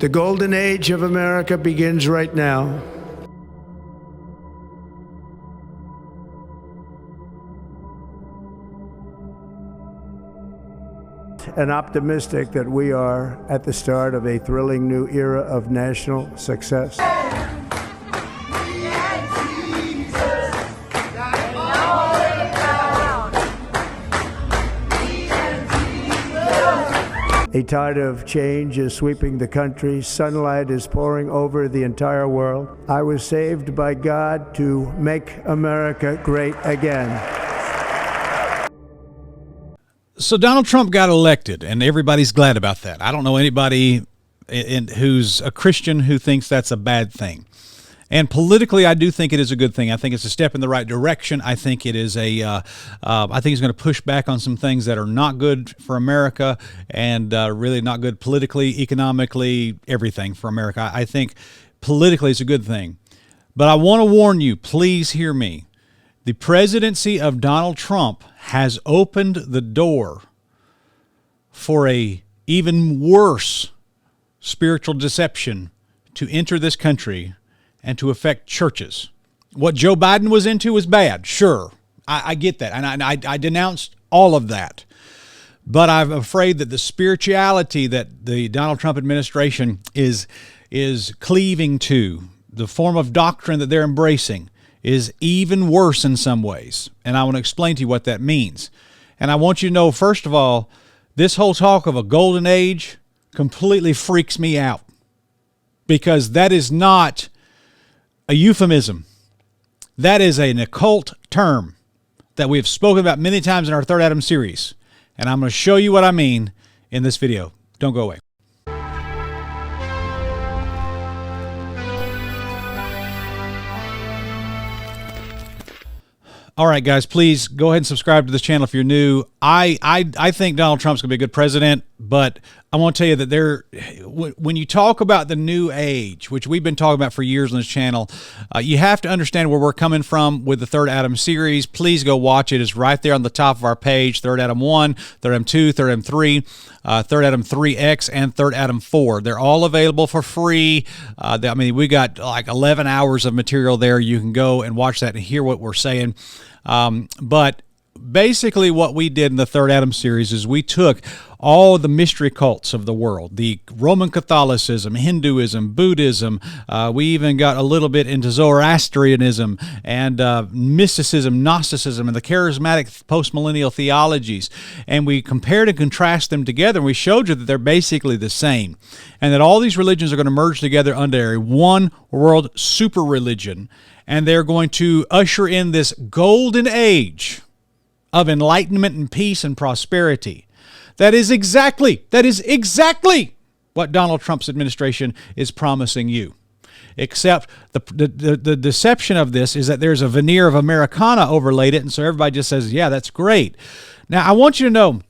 The golden age of America begins right now. And optimistic that we are at the start of a thrilling new era of national success. A tide of change is sweeping the country. Sunlight is pouring over the entire world. I was saved by God to make America great again. So Donald Trump got elected, and everybody's glad about that. I don't know anybody who's a Christian who thinks that's a bad thing. And politically, I do think it is a good thing. I think it's a step in the right direction. I think it is I think it's going to push back on some things that are not good for America and really not good politically, economically, everything for America. I think politically it's a good thing. But I want to warn you, please hear me. The presidency of Donald Trump has opened the door for a even worse spiritual deception to enter this country and to affect churches. What Joe Biden was into was bad, sure. I get that, and I denounced all of that. But I'm afraid that the spirituality that the Donald Trump administration is cleaving to, the form of doctrine that they're embracing, is even worse in some ways. And I want to explain to you what that means. And I want you to know, first of all, this whole talk of a golden age completely freaks me out, because that is not a euphemism. That is an occult term that we have spoken about many times in our Third Adam series. And I'm going to show you what I mean in this video. Don't go away. All right, guys, please go ahead and subscribe to this channel if you're new. I think Donald Trump's going to be a good president, but I want to tell you that when you talk about the new age, which we've been talking about for years on this channel, you have to understand where we're coming from with the Third Adam series. Please go watch it. It's right there on the top of our page, Third Adam 1, Third Adam 2, Third Adam 3, Third Adam 3X, and Third Adam 4. They're all available for free. I mean, we got like 11 hours of material there. You can go and watch that and hear what we're saying. But basically what we did in the Third Adam series is we took all the mystery cults of the world, the Roman Catholicism, Hinduism, Buddhism. We even got a little bit into Zoroastrianism and mysticism, Gnosticism, and the charismatic postmillennial theologies. And we compared and contrasted them together, and we showed you that they're basically the same. And that all these religions are going to merge together under a one world super religion. And they're going to usher in this golden age of enlightenment and peace and prosperity. That is exactly what Donald Trump's administration is promising you. Except the deception of this is that there's a veneer of Americana overlaid it, and so everybody just says, yeah, that's great. Now, I want you to know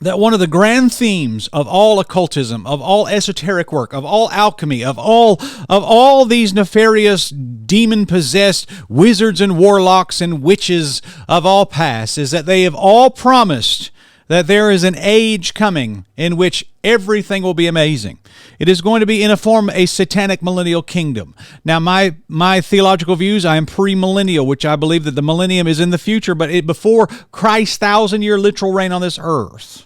that one of the grand themes of all occultism, of all esoteric work, of all alchemy, of all these nefarious demon-possessed wizards and warlocks and witches of all past is that they have all promised that there is an age coming in which everything will be amazing. It is going to be in a form a satanic millennial kingdom. Now, my theological views, I am premillennial, which I believe that the millennium is in the future, but before Christ's 1,000-year literal reign on this earth,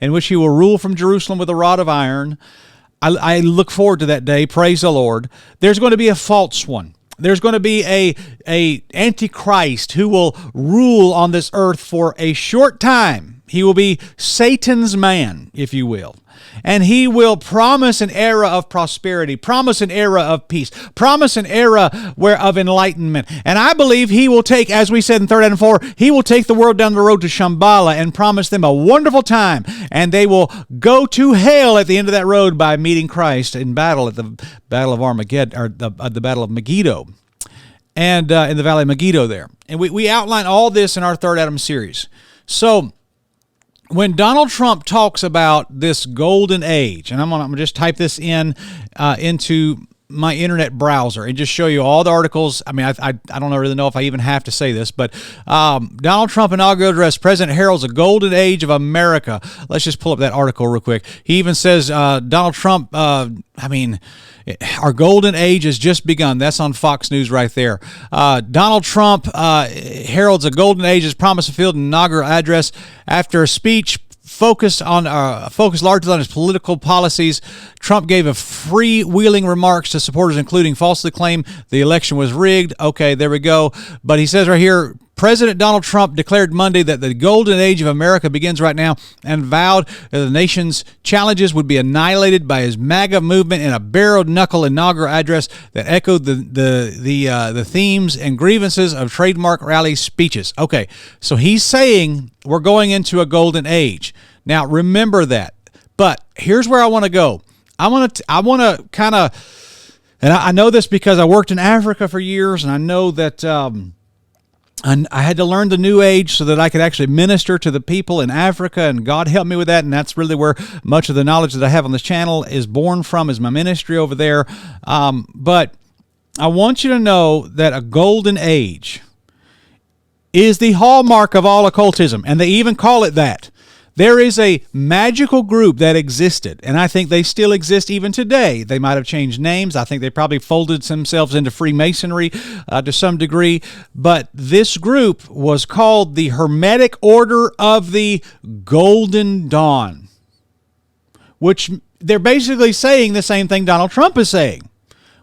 in which he will rule from Jerusalem with a rod of iron. I look forward to that day. Praise the Lord. There's going to be a false one. There's going to be a antichrist who will rule on this earth for a short time. He will be Satan's man, if you will. And he will promise an era of prosperity, promise an era of peace, promise an era of enlightenment. And I believe he will take, as we said in 3 Adam 4, he will take the world down the road to Shambhala and promise them a wonderful time. And they will go to hell at the end of that road by meeting Christ in battle at the Battle of Armageddon, or the Battle of Megiddo, and in the Valley of Megiddo there. And we outline all this in our Third Adam series. So when Donald Trump talks about this golden age, and I'm gonna just type this into my internet browser and just show you all the articles. I mean, I don't really know if I even have to say this, but Donald Trump inaugural address, President heralds a golden age of America. Let's just pull up that article real quick. He even says Donald Trump, our golden age has just begun. That's on Fox News right there. Donald Trump heralds a golden age as promised to field an inaugural address after a speech focused largely on his political policies. Trump gave a freewheeling remarks to supporters, including falsely claimed the election was rigged. Okay, there we go. But he says right here, President Donald Trump declared Monday that the golden age of America begins right now and vowed that the nation's challenges would be annihilated by his MAGA movement in a barrel-knuckle inaugural address that echoed the themes and grievances of trademark rally speeches. Okay, so he's saying we're going into a golden age. Now, remember that. But here's where I want to go. I want to kind of, and I know this because I worked in Africa for years, and I know that and I had to learn the New Age so that I could actually minister to the people in Africa, and God helped me with that, and that's really where much of the knowledge that I have on this channel is born from, is my ministry over there. But I want you to know that a golden age is the hallmark of all occultism, and they even call it that. There is a magical group that existed, and I think they still exist even today. They might have changed names. I think they probably folded themselves into Freemasonry to some degree. But this group was called the Hermetic Order of the Golden Dawn, which they're basically saying the same thing Donald Trump is saying.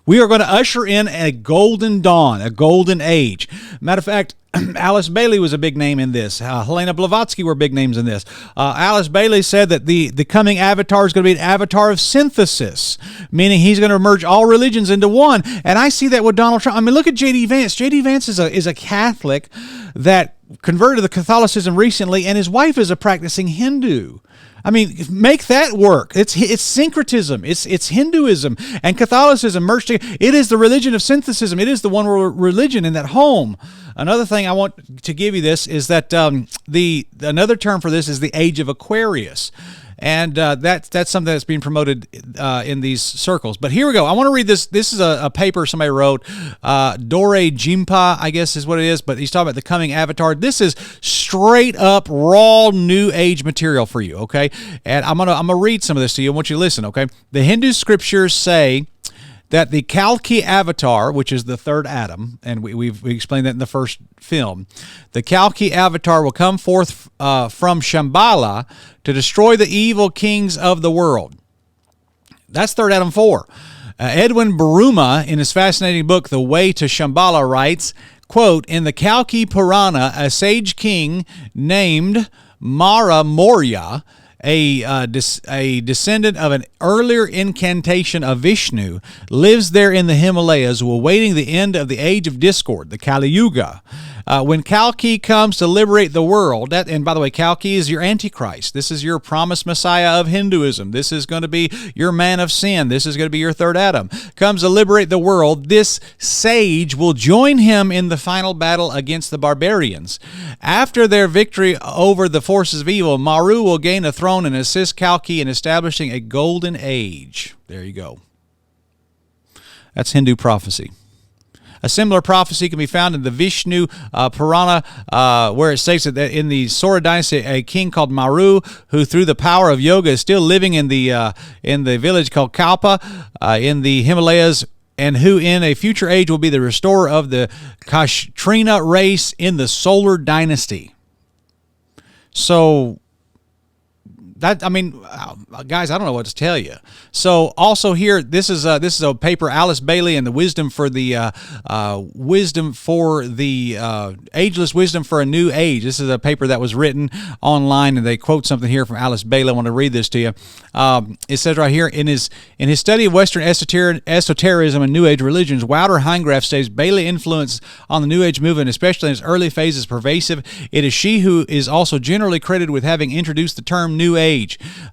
We are going to usher in a golden dawn, a golden age. Matter of fact, Alice Bailey was a big name in this. Helena Blavatsky were big names in this. Alice Bailey said that the coming avatar is going to be an avatar of synthesis, meaning he's going to merge all religions into one. And I see that with Donald Trump. I mean, look at J.D. Vance. J.D. Vance is a Catholic that converted to Catholicism recently, and his wife is a practicing Hindu. I mean, make that work. It's syncretism. It's Hinduism and Catholicism merged together. It is the religion of synthesis. It is the one religion in that home. Another thing I want to give you this is that another term for this is the age of Aquarius. And that's something that's being promoted in these circles. But here we go. I want to read this. This is a paper somebody wrote. Dore Jimpa, I guess is what it is. But he's talking about the coming avatar. This is straight up raw New Age material for you, okay? And I'm gonna read some of this to you. I want you to listen, okay? The Hindu scriptures say that the Kalki avatar, which is the third Adam, and we explained that in the first film, the Kalki avatar will come forth from Shambhala to destroy the evil kings of the world. That's third Adam 4. Edwin Buruma, in his fascinating book, The Way to Shambhala, writes, quote, in the Kalki Purana, a sage king named Mara Moria, a descendant of an earlier incantation of Vishnu, lives there in the Himalayas, awaiting the end of the age of discord, the Kali Yuga. When Kalki comes to liberate the world, and by the way, Kalki is your Antichrist. This is your promised Messiah of Hinduism. This is going to be your man of sin. This is going to be your third Adam. Comes to liberate the world. This sage will join him in the final battle against the barbarians. After their victory over the forces of evil, Maru will gain a throne and assist Kalki in establishing a golden age. There you go. That's Hindu prophecy. A similar prophecy can be found in the Vishnu Purana, where it states that in the Sora dynasty, a king called Maru, who through the power of yoga is still living in the village called Kalpa in the Himalayas, and who in a future age will be the restorer of the Kshatriya race in the solar dynasty. So, guys, I don't know what to tell you. So, also here, this is a paper, Alice Bailey and the wisdom for the ageless wisdom for a new age. This is a paper that was written online, and they quote something here from Alice Bailey. I want to read this to you. It says right here, in his study of Western esotericism and New Age religions, Wouter Heingraf states Bailey influence on the New Age movement, especially in its early phases, is pervasive. It is she who is also generally credited with having introduced the term New Age.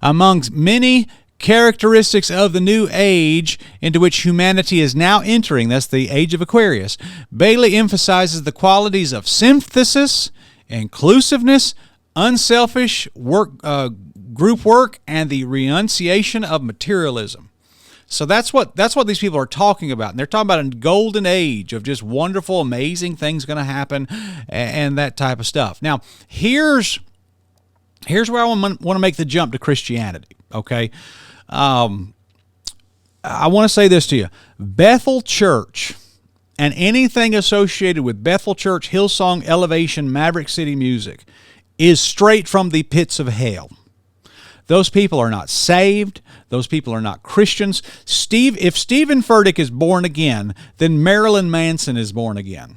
Amongst many characteristics of the New Age into which humanity is now entering, that's the age of Aquarius, Bailey emphasizes the qualities of synthesis, inclusiveness, unselfish work, group work, and the renunciation of materialism. So that's what these people are talking about. And they're talking about a golden age of just wonderful, amazing things going to happen and that type of stuff. Now, here's where I want to make the jump to Christianity, okay? I want to say this to you. Bethel Church and anything associated with Bethel Church, Hillsong, Elevation, Maverick City Music is straight from the pits of hell. Those people are not saved. Those people are not Christians. If Stephen Furtick is born again, then Marilyn Manson is born again.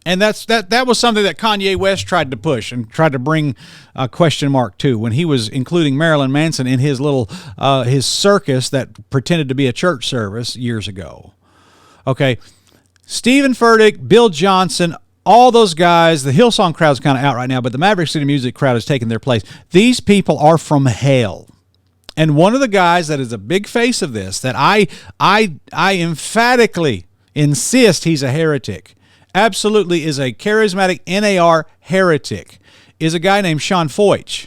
And that was something that Kanye West tried to push and tried to bring a question mark to when he was including Marilyn Manson in his little his circus that pretended to be a church service years ago. Okay, Stephen Furtick, Bill Johnson, all those guys, the Hillsong crowd's kind of out right now, but the Maverick City Music crowd has taken their place. These people are from hell. And one of the guys that is a big face of this, that I emphatically insist he's a heretic, absolutely is a charismatic NAR heretic, is a guy named Sean Foich.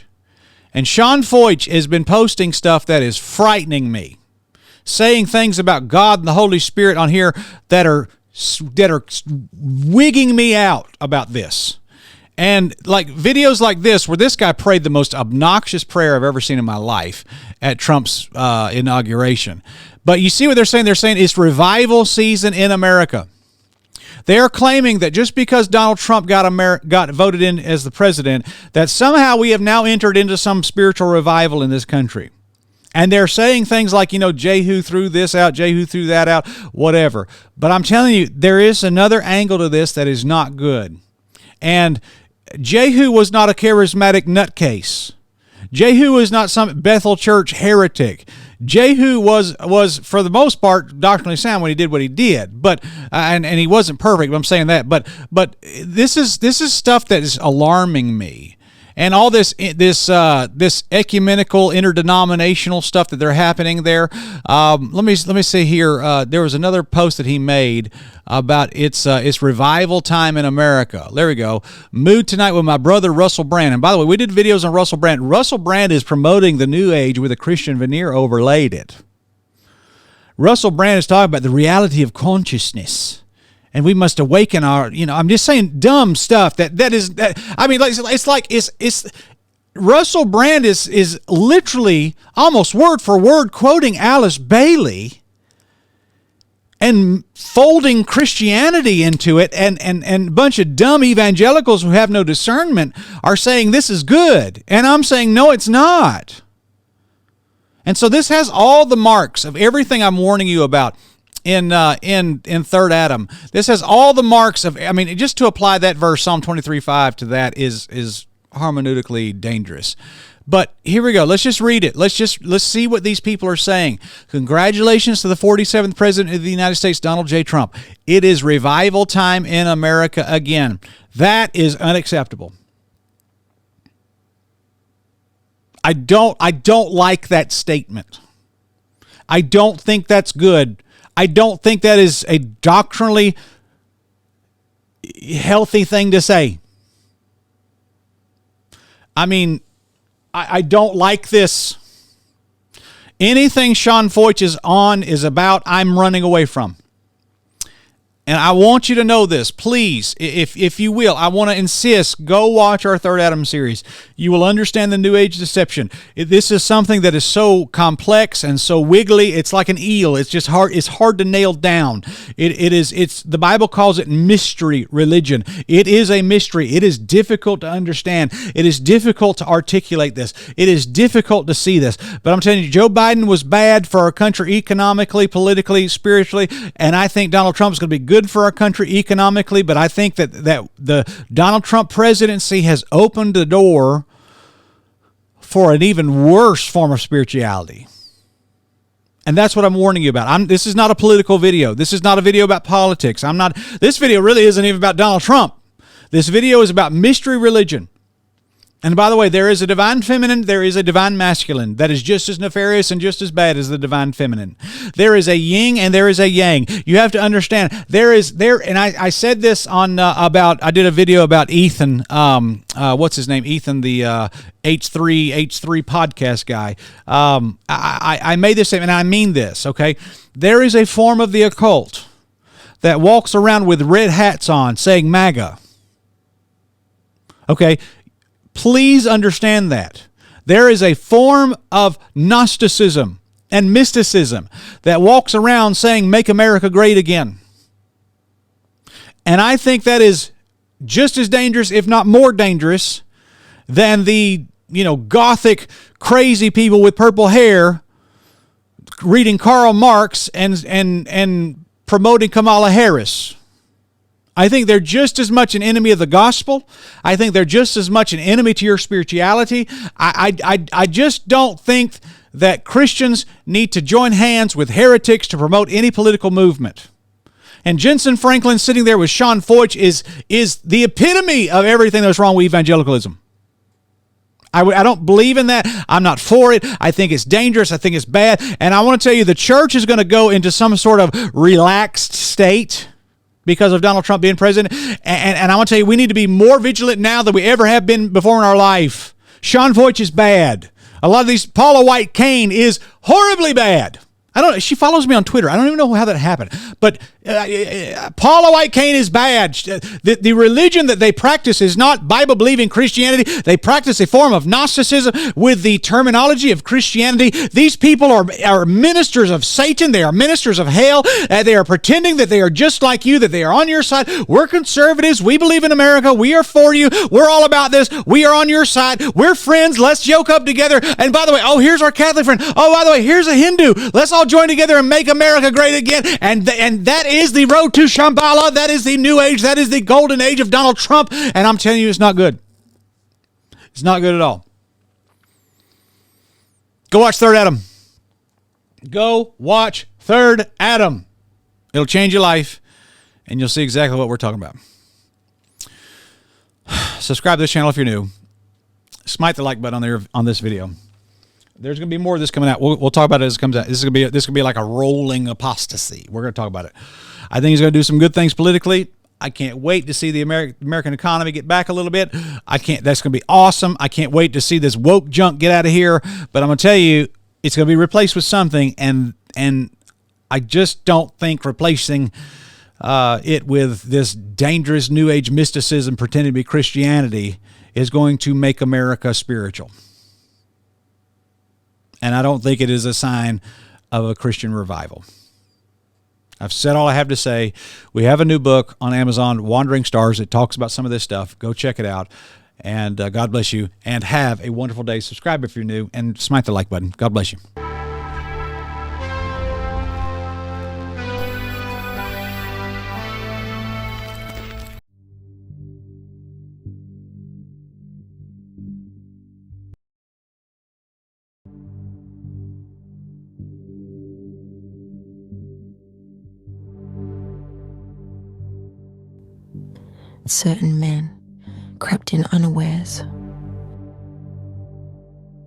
And Sean Foich has been posting stuff that is frightening me, saying things about God and the Holy Spirit on here that are wigging me out about this. And like videos like this where this guy prayed the most obnoxious prayer I've ever seen in my life at Trump's inauguration. But you see what they're saying? They're saying it's revival season in America. They are claiming that just because Donald Trump got voted in as the president, that somehow we have now entered into some spiritual revival in this country. And they're saying things like, Jehu threw this out, Jehu threw that out, whatever. But I'm telling you, there is another angle to this that is not good. And Jehu was not a charismatic nutcase. Jehu is not some Bethel Church heretic. Jehu was for the most part doctrinally sound when he did what he did, but and he wasn't perfect. But I'm saying that, but this is stuff that is alarming me. And all this ecumenical, interdenominational stuff that they're happening there. Let me see here. There was another post that he made about it's revival time in America. There we go. Mood tonight with my brother Russell Brand. And by the way, we did videos on Russell Brand. Russell Brand is promoting the New Age with a Christian veneer overlaid it. Russell Brand is talking about the reality of consciousness. And we must awaken our, I'm just saying dumb stuff it's Russell Brand is literally almost word for word quoting Alice Bailey and folding Christianity into it, and a bunch of dumb evangelicals who have no discernment are saying this is good. And I'm saying, no, it's not. And so this has all the marks of everything I'm warning you about in Third Adam. This has all the marks of, just to apply that verse, Psalm 23:5 to that is hermeneutically dangerous. But here we go. Let's just read it. Let's see what these people are saying. Congratulations to the 47th President of the United States, Donald J. Trump. It is revival time in America again. That is unacceptable. I don't like that statement. I don't think that's good. I don't think that is a doctrinally healthy thing to say. I don't like this. Anything Sean Foich is on is about I'm running away from. And I want you to know this, please, if you will. I want to insist, go watch our Third Adam series. You will understand the New Age deception. This is something that is so complex and so wiggly. It's like an eel. It's just hard. It's hard to nail down. It's the Bible calls it mystery religion. It is a mystery. It is difficult to understand. It is difficult to articulate this. It is difficult to see this. But I'm telling you, Joe Biden was bad for our country economically, politically, spiritually, and I think Donald Trump is going to be good for our country economically, but I think that the Donald Trump presidency has opened the door for an even worse form of spirituality. And that's what I'm warning you about. This is not a political video. This is not a video about politics. This video really isn't even about Donald Trump. This video is about mystery religion. And by the way, there is a divine feminine, there is a divine masculine that is just as nefarious and just as bad as the divine feminine. There is a yin and there is a yang. You have to understand, and I said this on I did a video about Ethan, what's his name? Ethan, the H3 podcast guy. I made this statement, and I mean this, okay? There is a form of the occult that walks around with red hats on saying MAGA. Okay? Please understand that. There is a form of Gnosticism and mysticism that walks around saying, make America great again. And I think that is just as dangerous, if not more dangerous, than the, gothic, crazy people with purple hair reading Karl Marx and promoting Kamala Harris. I think they're just as much an enemy of the gospel. I think they're just as much an enemy to your spirituality. I just don't think that Christians need to join hands with heretics to promote any political movement. And Jensen Franklin sitting there with Sean Feucht is the epitome of everything that's wrong with evangelicalism. I don't believe in that. I'm not for it. I think it's dangerous. I think it's bad. And I want to tell you, the church is going to go into some sort of relaxed state because of Donald Trump being president. And I want to tell you, we need to be more vigilant now than we ever have been before in our life. Sean Feucht is bad. A lot of these, Paula White Cain is horribly bad. She follows me on Twitter. I don't even know how that happened. But Paula White Cain is bad. The religion that they practice is not Bible-believing Christianity. They practice a form of Gnosticism with the terminology of Christianity. These people are ministers of Satan. They are ministers of hell. They are pretending that they are just like you, that they are on your side. We're conservatives. We believe in America. We are for you. We're all about this. We are on your side. We're friends. Let's yoke up together. And by the way, here's our Catholic friend. Oh, by the way, here's a Hindu. Let's all join together and make America great again. And that is the road to Shambhala. That is the new age. That is the golden age of Donald Trump. And I'm telling you, it's not good. It's not good at all. Go watch Third Adam. Go watch Third Adam. It'll change your life, and you'll see exactly what we're talking about. Subscribe to this channel if you're new. Smite the like button on this video. There's going to be more of this coming out. We'll talk about it as it comes out. This could be like a rolling apostasy. We're going to talk about it. I think he's going to do some good things politically. I can't wait to see the American economy get back a little bit. That's going to be awesome. I can't wait to see this woke junk get out of here. But I'm going to tell you, it's going to be replaced with something, and I just don't think replacing it with this dangerous New Age mysticism pretending to be Christianity is going to make America spiritual. And I don't think it is a sign of a Christian revival. I've said all I have to say. We have a new book on Amazon, Wandering Stars. It talks about some of this stuff. Go check it out. And God bless you. And have a wonderful day. Subscribe if you're new. And smite the like button. God bless you. Certain men crept in unawares.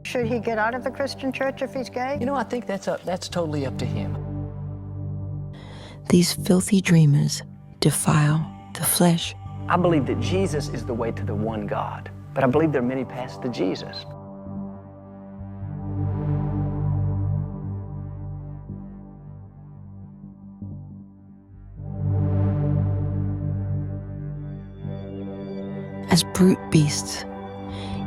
Should he get out of the Christian church if he's gay? I think that's totally up to him. These filthy dreamers defile the flesh. I believe that Jesus is the way to the one God, but I believe there are many paths to Jesus. As brute beasts,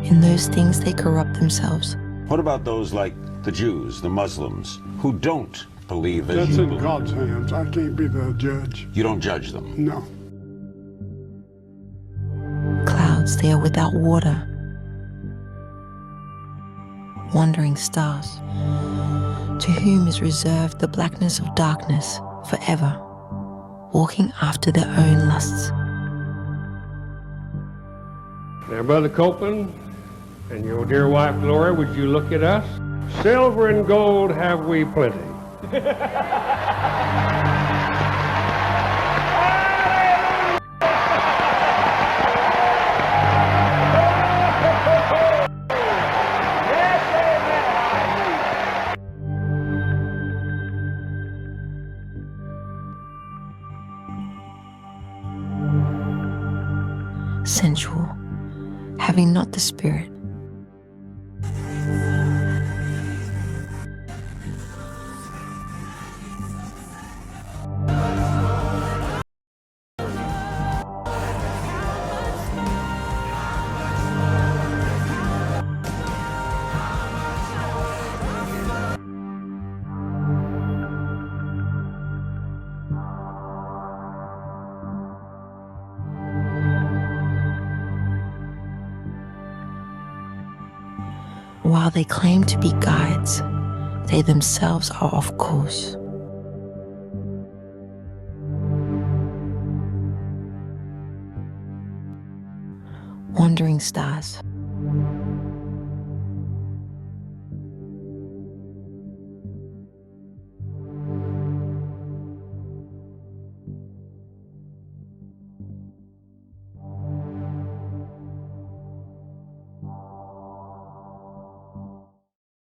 in those things they corrupt themselves. What about those like the Jews, the Muslims, who don't believe as That's you in believe? God's hands. I can't be the judge. You don't judge them? No. Clouds, they are without water. Wandering stars, to whom is reserved the blackness of darkness forever, walking after their own lusts. Now, Brother Copeland and your dear wife, Gloria, would you look at us? Silver and gold have we plenty. sensual, having not the Spirit. While they claim to be guides, they themselves are off course. Wandering stars.